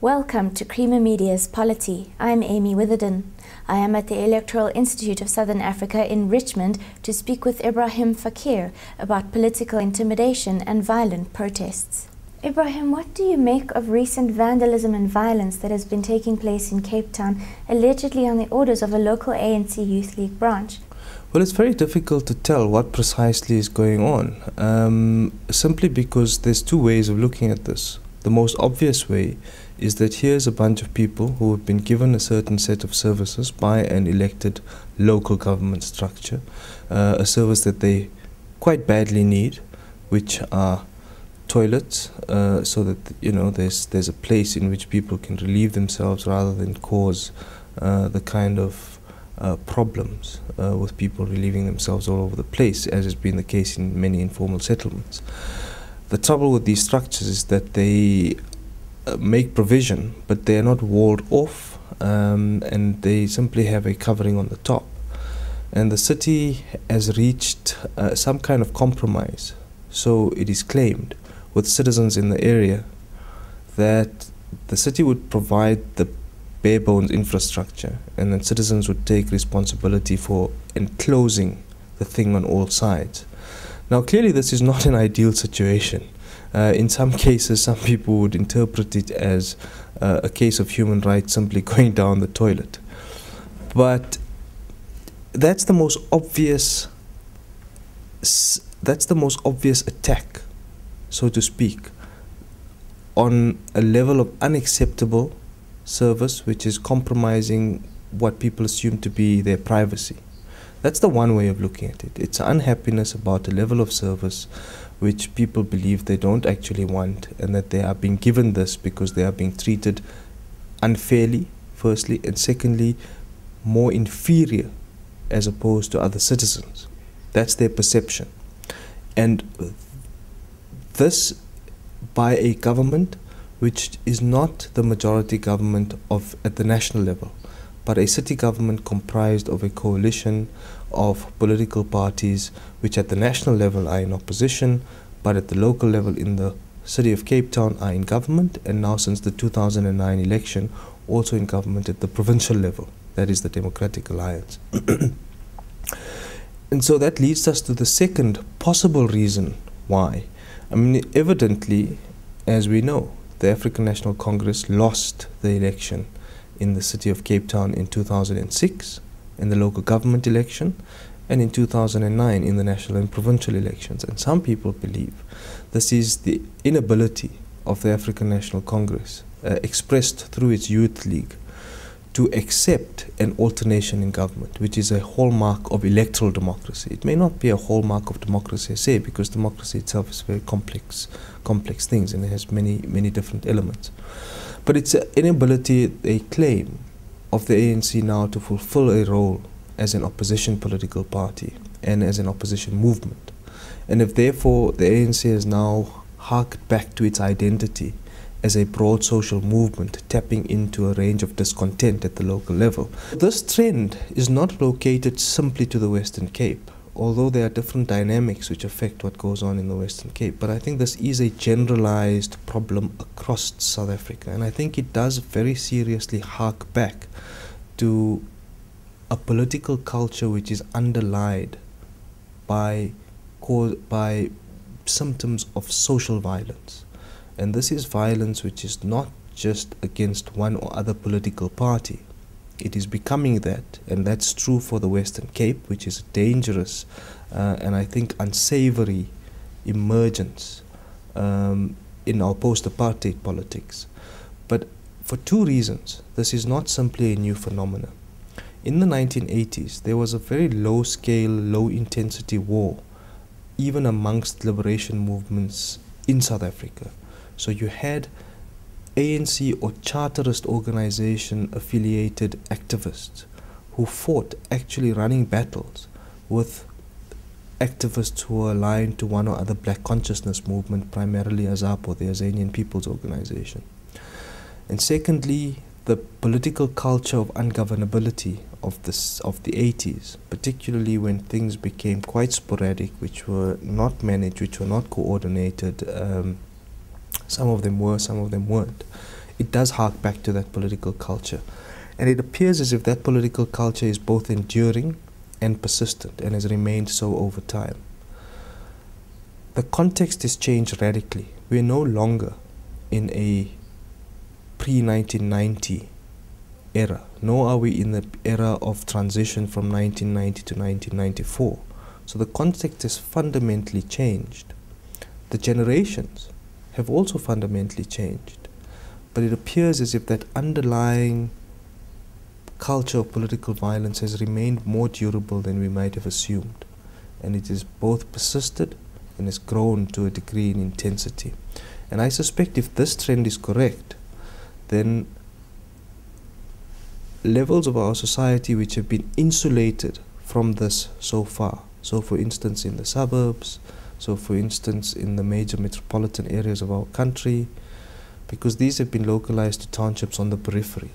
Welcome to Creamer Media's Polity. I'm Amy Witherden. I am at the Electoral Institute of Southern Africa in Richmond to speak with Ibrahim Fakir about political intimidation and violent protests. Ibrahim, what do you make of recent vandalism and violence that has been taking place in Cape Town, allegedly on the orders of a local ANC Youth League branch? Well, it's very difficult to tell what precisely is going on, simply because there's two ways of looking at this. The most obvious way is that here's a bunch of people who have been given a certain set of services by an elected local government structure, a service that they quite badly need, which are toilets, so that there's a place in which people can relieve themselves rather than cause the kind of problems with people relieving themselves all over the place, as has been the case in many informal settlements. The trouble with these structures is that they make provision, but they are not walled off, and they simply have a covering on the top. And the city has reached some kind of compromise, so it is claimed, with citizens in the area, that the city would provide the bare bones infrastructure, and then citizens would take responsibility for enclosing the thing on all sides. Now, clearly this is not an ideal situation. In some cases, some people would interpret it as a case of human rights simply going down the toilet. But that's the most obvious attack, so to speak, on a level of unacceptable service which is compromising what people assume to be their privacy. That's the one way of looking at it. It's unhappiness about a level of service which people believe they don't actually want, and that they are being given this because they are being treated unfairly, firstly, and secondly, more inferior as opposed to other citizens. That's their perception. And this by a government which is not the majority government at the national level, but a city government comprised of a coalition of political parties which at the national level are in opposition, but at the local level in the city of Cape Town are in government, and now since the 2009 election also in government at the provincial level, that is the Democratic Alliance. And so that leads us to the second possible reason why. I mean, evidently, as we know, the African National Congress lost the election in the city of Cape Town in 2006 in the local government election, and in 2009 in the national and provincial elections. And some people believe this is the inability of the African National Congress, expressed through its youth league, to accept an alternation in government, which is a hallmark of electoral democracy. It may not be a hallmark of democracy, I say, because democracy itself is very complex things, and it has many different elements. But it's an inability, they claim, of the ANC now to fulfill a role as an opposition political party and as an opposition movement. And if therefore the ANC has now harked back to its identity as a broad social movement, tapping into a range of discontent at the local level. This trend is not located simply to the Western Cape, although there are different dynamics which affect what goes on in the Western Cape. But I think this is a generalized problem across South Africa, and I think it does very seriously hark back to a political culture which is underlined by symptoms of social violence. And this is violence which is not just against one or other political party. It is becoming that, and that's true for the Western Cape, which is a dangerous and I think unsavory emergence in our post-apartheid politics. But for two reasons, this is not simply a new phenomenon. In the 1980s, there was a very low-scale, low-intensity war, even amongst liberation movements in South Africa. So you had ANC or Charterist organization affiliated activists who fought, actually running battles with activists who were aligned to one or other black consciousness movement, primarily AZAPO, the Azanian People's Organization. And secondly, the political culture of ungovernability of the 80s, particularly when things became quite sporadic, which were not managed, which were not coordinated. Some of them were, some of them weren't. it does hark back to that political culture. And it appears as if that political culture is both enduring and persistent and has remained so over time. The context has changed radically. We are no longer in a pre-1990 era, nor are we in the era of transition from 1990 to 1994. So the context has fundamentally changed. The generations have also fundamentally changed. But it appears as if that underlying culture of political violence has remained more durable than we might have assumed. And it has both persisted and has grown to a degree in intensity. And I suspect if this trend is correct, then levels of our society which have been insulated from this so far, so for instance in the suburbs, so for instance in the major metropolitan areas of our country, because these have been localized to townships on the periphery,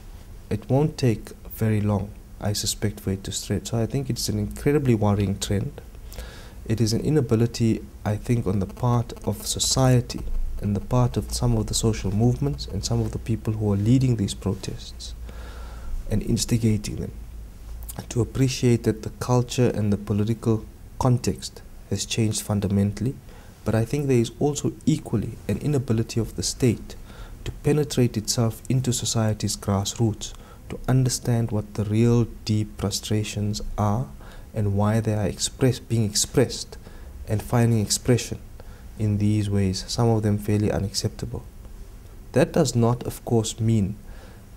it won't take very long, I suspect, for it to stretch. So I think it's an incredibly worrying trend. It is an inability, I think, on the part of society and the part of some of the social movements and some of the people who are leading these protests and instigating them, to appreciate that the culture and the political context has changed fundamentally. But I think there is also equally an inability of the state to penetrate itself into society's grassroots, to understand what the real deep frustrations are and why they are being expressed and finding expression in these ways, some of them fairly unacceptable. That does not, of course, mean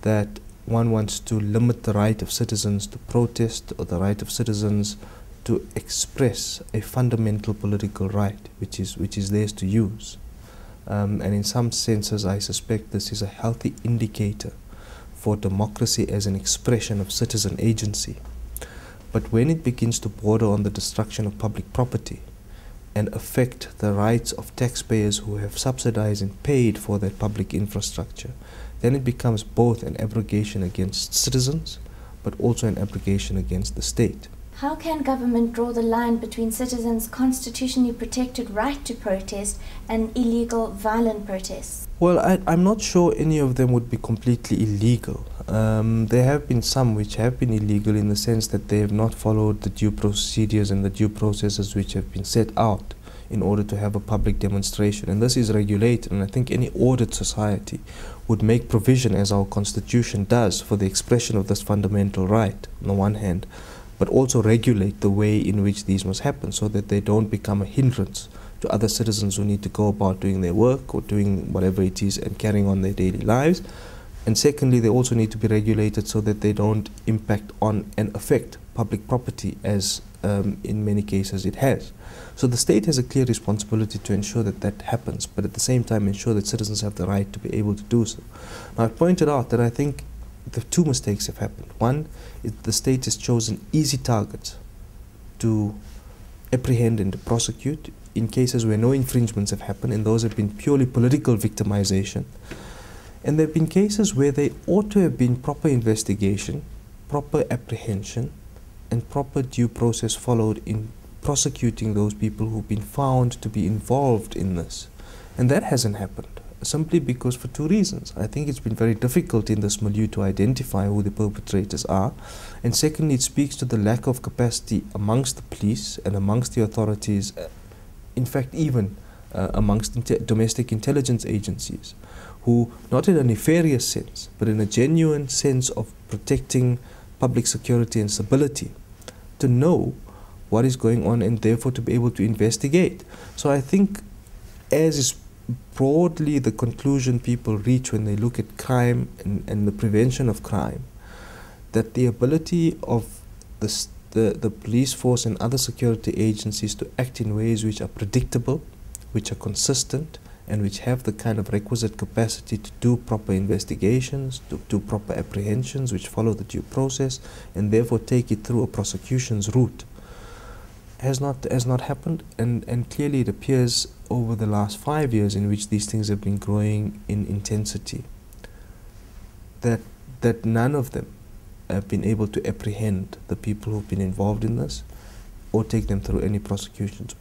that one wants to limit the right of citizens to protest or the right of citizens to express a fundamental political right which is theirs to use. And in some senses, I suspect this is a healthy indicator for democracy as an expression of citizen agency. But when it begins to border on the destruction of public property and affect the rights of taxpayers who have subsidized and paid for that public infrastructure, then it becomes both an abrogation against citizens, but also an abrogation against the state. How can government draw the line between citizens' constitutionally protected right to protest and illegal, violent protests? Well, I'm not sure any of them would be completely illegal. There have been some which have been illegal in the sense that they have not followed the due procedures and the due processes which have been set out in order to have a public demonstration. And this is regulated, and I think any ordered society would make provision, as our constitution does, for the expression of this fundamental right, on the one hand, but also regulate the way in which these must happen so that they don't become a hindrance to other citizens who need to go about doing their work or doing whatever it is and carrying on their daily lives. And secondly, they also need to be regulated so that they don't impact on and affect public property, as in many cases it has. So the state has a clear responsibility to ensure that that happens, but at the same time ensure that citizens have the right to be able to do so. Now, I pointed out that I think the two mistakes have happened. One is the state has chosen easy targets to apprehend and to prosecute in cases where no infringements have happened, and those have been purely political victimization. And there have been cases where there ought to have been proper investigation, proper apprehension, and proper due process followed in prosecuting those people who've been found to be involved in this. And that hasn't happened, simply because for two reasons. I think it's been very difficult in this milieu to identify who the perpetrators are, and secondly, it speaks to the lack of capacity amongst the police and amongst the authorities, in fact even amongst domestic intelligence agencies, who, not in a nefarious sense, but in a genuine sense of protecting public security and stability, to know what is going on and therefore to be able to investigate. So I think, as is broadly the conclusion people reach when they look at crime and the prevention of crime, that the ability of the police force and other security agencies to act in ways which are predictable, which are consistent, and which have the kind of requisite capacity to do proper investigations, to do proper apprehensions, which follow the due process, and therefore take it through a prosecution's route, has not happened. And clearly it appears over the last 5 years, in which these things have been growing in intensity, that none of them have been able to apprehend the people who've been involved in this or take them through any prosecution's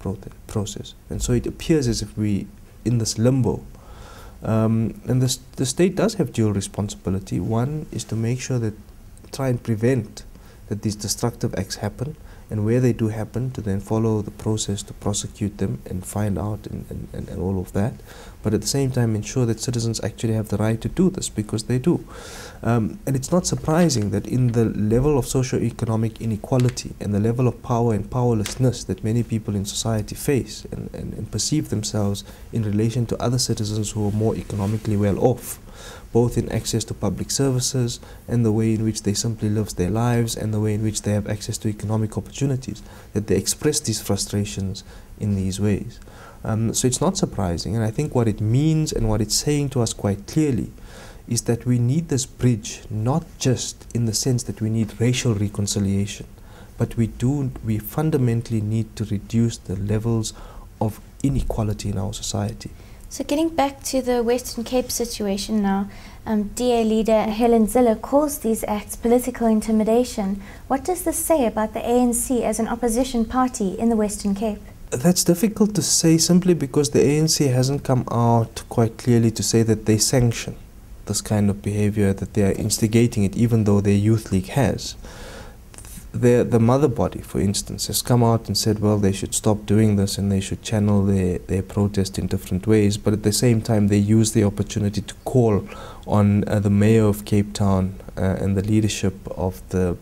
process. And so it appears as if we, in this limbo, And the state does have dual responsibility. One is to make sure that, try and prevent that these destructive acts happen, and where they do happen, to then follow the process to prosecute them and find out and all of that. But at the same time ensure that citizens actually have the right to do this, because they do. And it's not surprising that in the level of socio-economic inequality and the level of power and powerlessness that many people in society face and perceive themselves in relation to other citizens who are more economically well off, both in access to public services and the way in which they simply live their lives and the way in which they have access to economic opportunities, that they express these frustrations in these ways. So it's not surprising, and I think what it means and what it's saying to us quite clearly is that we need this bridge, not just in the sense that we need racial reconciliation, but we fundamentally need to reduce the levels of inequality in our society. So getting back to the Western Cape situation now, DA leader Helen Zille calls these acts political intimidation. What does this say about the ANC as an opposition party in the Western Cape? That's difficult to say, simply because the ANC hasn't come out quite clearly to say that they sanction this kind of behavior, that they are instigating it, even though their youth league has. The mother body, for instance, has come out and said, well, they should stop doing this and they should channel their protest in different ways, but at the same time they use the opportunity to call on the mayor of Cape Town and the leadership of the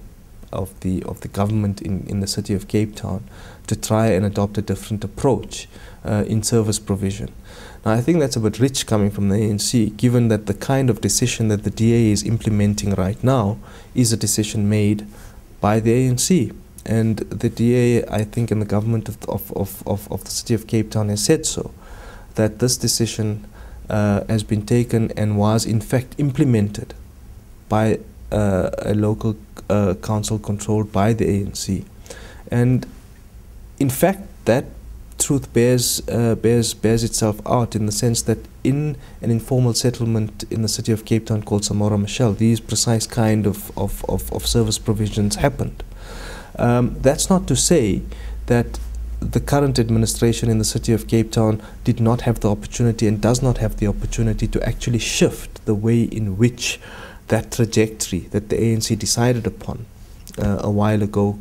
government in the city of Cape Town to try and adopt a different approach in service provision. Now, I think that's a bit rich coming from the ANC, given that the kind of decision that the DA is implementing right now is a decision made by the ANC. And the DA, I think, and the government of the city of Cape Town has said so, that this decision has been taken and was in fact implemented by a local council controlled by the ANC. And in fact, that truth bears itself out in the sense that in an informal settlement in the city of Cape Town called Samora Machel, these precise kind of service provisions happened. That's not to say that the current administration in the city of Cape Town did not have the opportunity and does not have the opportunity to actually shift the way in which that trajectory that the ANC decided upon a while ago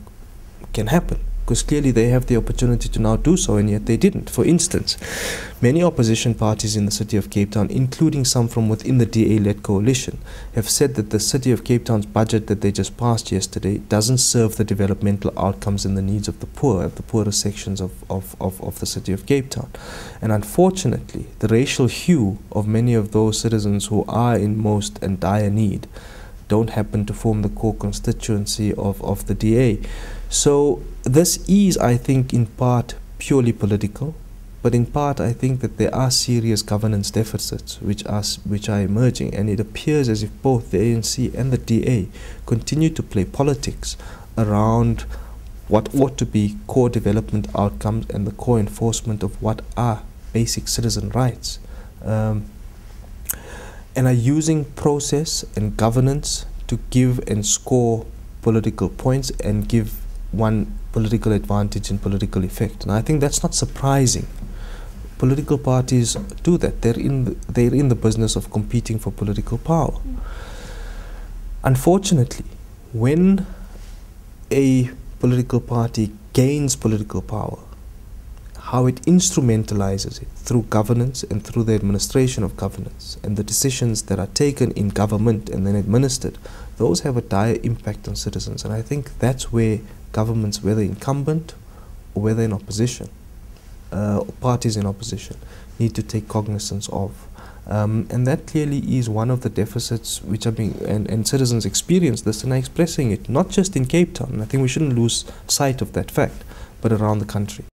can happen. Because clearly they have the opportunity to now do so, and yet they didn't. For instance, many opposition parties in the city of Cape Town, including some from within the DA-led coalition, have said that the city of Cape Town's budget that they just passed yesterday doesn't serve the developmental outcomes and the needs of the poor, of the poorer sections of the city of Cape Town. And unfortunately, the racial hue of many of those citizens who are in most and dire need don't happen to form the core constituency of the DA. So this is, I think, in part purely political, but in part I think that there are serious governance deficits which are emerging, and it appears as if both the ANC and the DA continue to play politics around what ought to be core development outcomes and the core enforcement of what are basic citizen rights. And are using process and governance to give and score political points and give one political advantage and political effect. And I think that's not surprising. Political parties do that. They're in the business of competing for political power. Unfortunately, when a political party gains political power, how it instrumentalizes it through governance and through the administration of governance and the decisions that are taken in government and then administered, those have a dire impact on citizens. And I think that's where governments, whether incumbent or whether in opposition, or parties in opposition, need to take cognizance of. And that clearly is one of the deficits which are being, and citizens experience this and are expressing it, not just in Cape Town. And I think we shouldn't lose sight of that fact, but around the country.